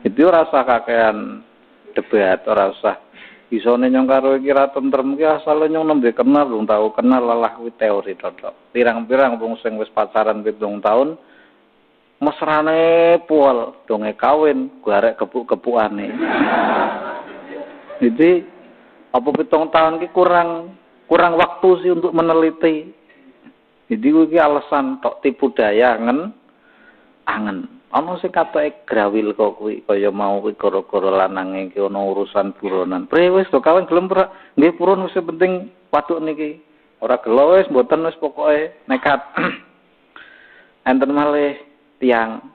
Itu ora usah kakean debat, ora usah isone nyong karo iki ra tentrem iki asale nyong nembe kenal wong tau kenal lalah kuwi teori tok. Pirang-pirang wong sing wis pacaran 7 tahun mesrane pol donge kawin garek kebuk-kebukane. Jadi apa 7 tahun ki kurang waktu sih untuk meneliti. Jadi kuwi alasan tok tipu daya angen. Ana sing katoke grawil kok kuwi kaya mau kuwi gara-gara lanange iki ana urusan buronan. Pre wis to kawin gelem ora? Nggih purun wis penting waduk niki. Ora gelo wis mboten wis pokoke nekat. Enten malih tiang.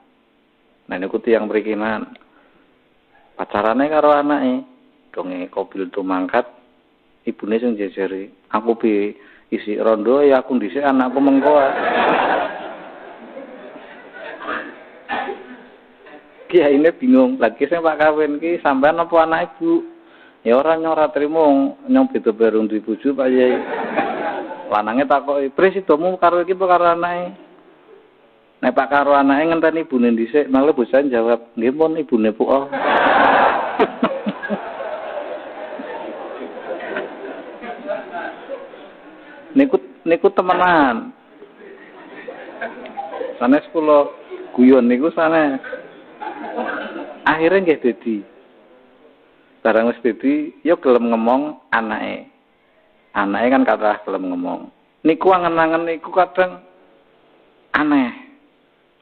Nah niku tiang mrikinan. Pacarane karo anake donge kobil mangkat ibune sing jejeri. Aku bi isi rondo ya aku dhisik anakku mengko. Kiai ini bingung, lagi saya Pak kawin ki sampean apa anak ibu? Ya orang nyora trimo nyong beda bareng duwe bojo Pak Yai. Lanange takoki, "Presidomu karo iki apa karo anake?" Nek Pak karo anake ngenteni ibune dhisik, malah bosan jawab, "Nggih pun ibune puo." Niku temenan. Sanes kula guyon niku sanes. Akhirnya nggih dadi. Barang wis dadi, ya gelem ngomong anake. Anake kan kathah gelem ngomong. Niku angen-angen niku kadang aneh.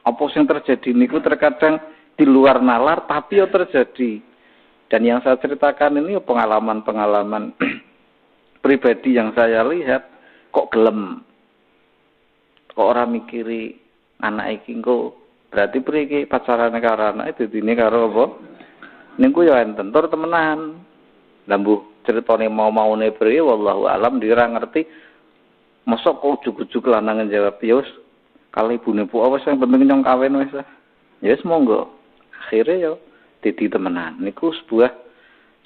Apa sing terjadi niku terkadang di luar nalar tapi ya terjadi. Dan yang saya ceritakan ini pengalaman-pengalaman pribadi yang saya lihat kok gelem. Kok ora mikiri anak iki engko berarti priki pacarane karo anake didine karo apa? Niku ya enten tur temenan. Lah mbuh critane mau-maune priye wallahu alam dira ngerti. Mosok kok ujug-ujug lanangan jawab ya wis kali ibune pu wis sing penting nyong kawin wis. Ya wis monggo. Akhire ya dadi temenan. Niku sebuah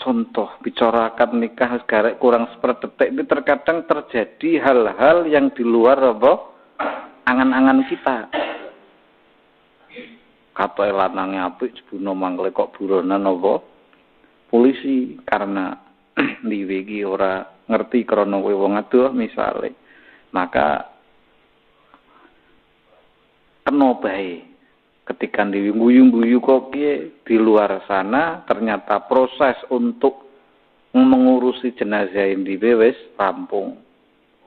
contoh bicarakan nikah garek kurang seperdetik ini terkadang terjadi hal-hal yang di luar apa? Angan-angan kita. Katoke lanange apik jebuna mangkle kok buronan apa polisi karena liwe iki ora ngerti krana kowe wong adoh misale maka kena bae ketika guyu-guyu kok piye di luar sana ternyata proses untuk mengurusi jenazah indiwe wis rampung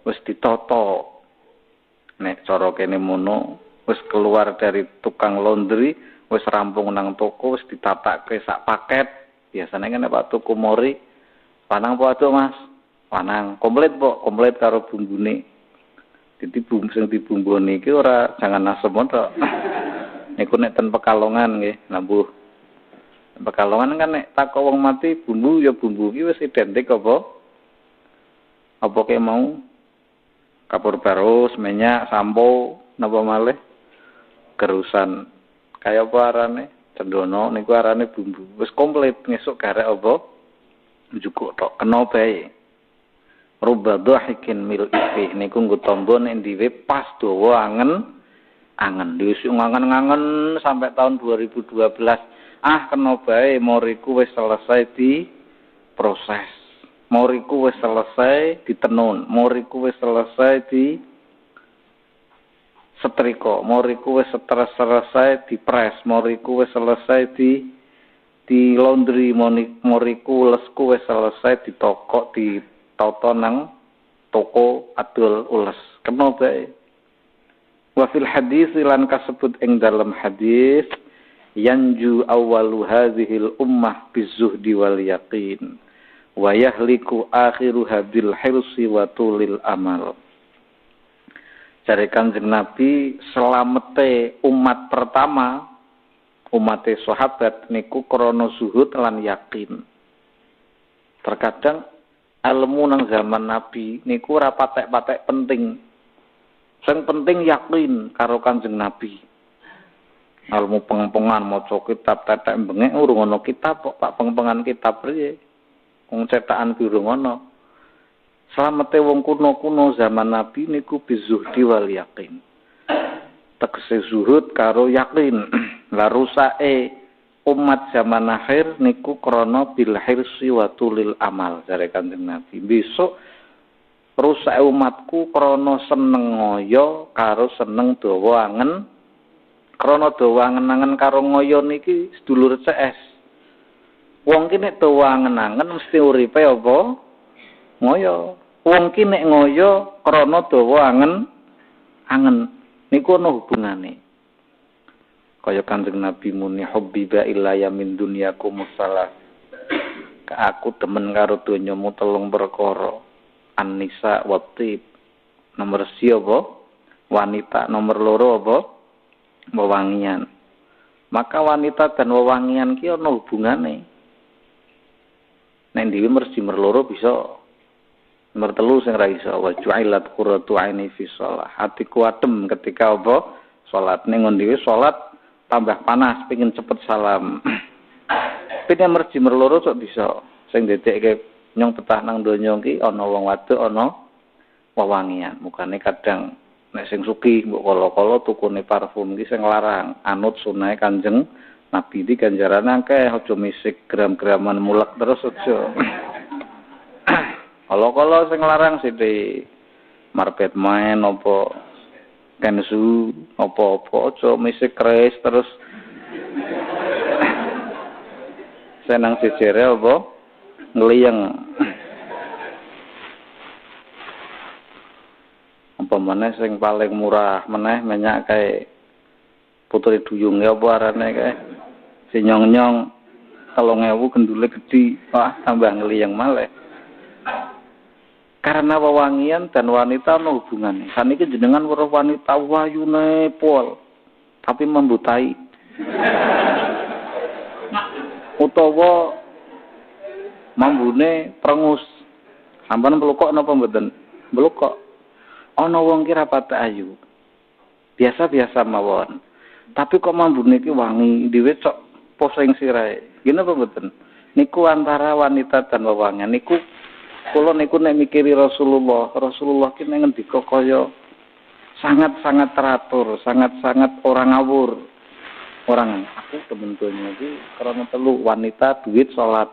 wis ditata nek cara kene mono wis keluar dari tukang laundry, wis rampung nang toko, wis ditatake sak paket. Biasanya kan Pak tuku mori, panang apa aduh Mas? Panang, komplit kok, komplit karo bumbune. Jadi bumbu sing dibumboni iki ora jangan asem tok. Niku nek ten Pekalongan nggih, nambuh. Pekalongan kan nek takok wong mati bumbu ya bumbu iki wis identik apa? Apa ke mau? Kapur barus, minyak, sampo, napa malih? Kerusan kaya apa arane cendono niku arane bumbu wis komplit ngesuk garek apa njukuk tok kena bae rubadhahikin mil ifih niku nggo tombo nek dhewe pas dawa angen diusuk ngangen-ngangen sampai tahun 2012 kena bae moriku wis selesai di proses moriku wis selesai ditenun moriku wis selesai di setrika, moriku wis selesai dipres, moriku wis selesai di laundry, moriku lesku wis selesai ditokok, ditata nang toko adol ules. Kena bae. Wa fil hadis lan kasebut ing dalam hadis yanju awwalu hadhil ummah bizuhdi wal yaqin wa yahliku akhiruha bil hirsi wa tulil amal. Dari Kanjeng Nabi selamete umat pertama umate sahabat niku krana zuhud lan yakin. Terkadang ilmu nang zaman Nabi niku ora patek-patek penting. Sing penting yakin karo Kanjeng Nabi. Ilmu pengempengan maca kitab tetek bengek urung ana kitab kok Pak pengempengan kitab piye. Wong cetakan durung ana. Selamete wong kuno-kuno zaman Nabi niku bizuhdi wal yakin. Tegese zuhud karo yakin. Lah rusake umat zaman akhir niku krana bil hirsi wa tulil amal jare Kanjeng Nabi. Besok rusak umatku krana seneng ngoyo karo seneng dawa angen. Krana dawa angen-angen karo ngoyo niki sedulur CS. Wong ki nek dawa angen-angen mesti uripe apa? Ngoyo. Wong ki nek ngoyo krana dawa angen niku ana hubungane. Kaya Kanjeng Nabi muni hubbiba ilayya min dunyakum musalah. Aku demen karo donyamu telung perkara. An-nisa wa tib. Nomor apa? Wanita. Nomor loro apa? Wewangian. Maka wanita dan wewangian ki ana hubungane. Nek dhewe mesti merloro bisa mertelu sing ra iso wa ju'ilat qurratu aini fi shalah. Hatiku adem ketika apa? Salat ning dhewe salat tambah panas pengin cepet salam. Pine merji merloro sok bisa. Sing dedekke nyong petah nang donya iki ana wong wadok ana wewangian. Mukane kadang nek sing sugih mbok kala-kala tukune parfum iki sing larang anut sunah Kanjeng Nabi iki ganjarane akeh aja misik gram-graman mulek terus aja. Kala-kala sing larang sithik marbet main apa kensu apa-apa aja misik kres terus senang sejere apa ngliyeng. Apa meneh sing paling murah meneh minyak kae putri duyung ya apa arane kae si nyong-nyong 3.000 gendule gedhi wah tambah ngliyeng malih. Karena wewangian dan wanita ana hubungane. Saniki jenengan weruh wanita wayune pol tapi membutai. Utawa mambune prengus. Sampeyan mlukok napa mboten? Mlukok. Ana wong ki rapate ayu. Biasa-biasa mawon. Tapi kok mambune ki wangi, dhewe cok poseng sirahe. Ngene apa mboten? Niku antara wanita dan wewangian niku kula niku nek mikiri Rasulullah ki nek ngendika kaya sangat-sangat teratur, sangat-sangat orang ngawur. Orang aku temen donya iki karena telu wanita, duit, salat.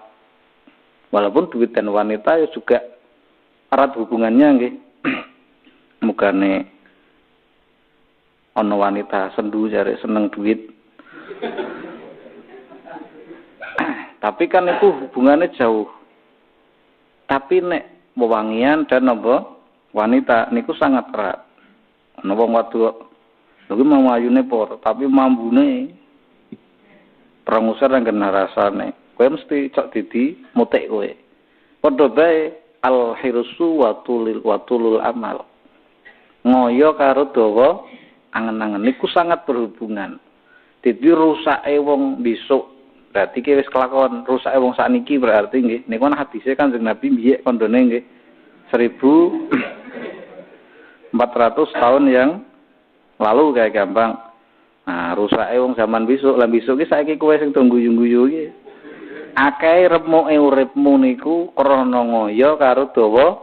Walaupun duit dan wanita ya juga erat hubungannya nggih. Mugane ana wanita sendu jare seneng duit. Tapi kan itu hubungannya jauh. Tapi nek wewangian dan apa wanita niku sangat erat. Ana wong wadok lho mau ayune por, tapi mambune prangusar nang kena rasane. Kowe mesti cok didi mutek kowe. Padha bae al hirsu wa tulul amal. Ngoyo karo dawa angen-angen niku sangat berhubungan. Dadi rusake wong besok berarti ki wis kelakon, rusake wong sakniki berarti nggih niku ana hadise Kanjeng Nabi mbiyek kondone nggih 1400 tahun yang lalu kayak gampang. Nah, rusake wong zaman besok, lan besok ki saiki kowe sing guyu-guyu iki. Akeh remuke uripmu niku krana ngoyo karo dawa.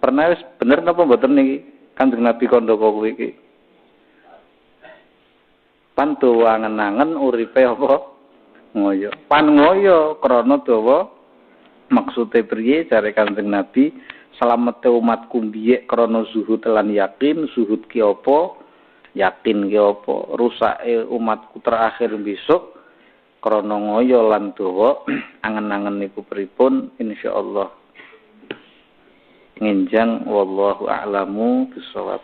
Pernah wis bener napa mboten niki Kanjeng Nabi kandha kowe iki. Pan dawa angen-angen uripe apa? Ngoyo. Pan ngoyo krana dawa maksude priye jare Kanjeng Nabi salamete umatku mbiyek krana zuhud lan yakin. Zuhud ki apa? Yakin ki apa? Rusake umatku terakhir besok krana ngoyo lan dawa angen-angen niku pripun insyaallah ngenjang wallahu a'lamu bissawab.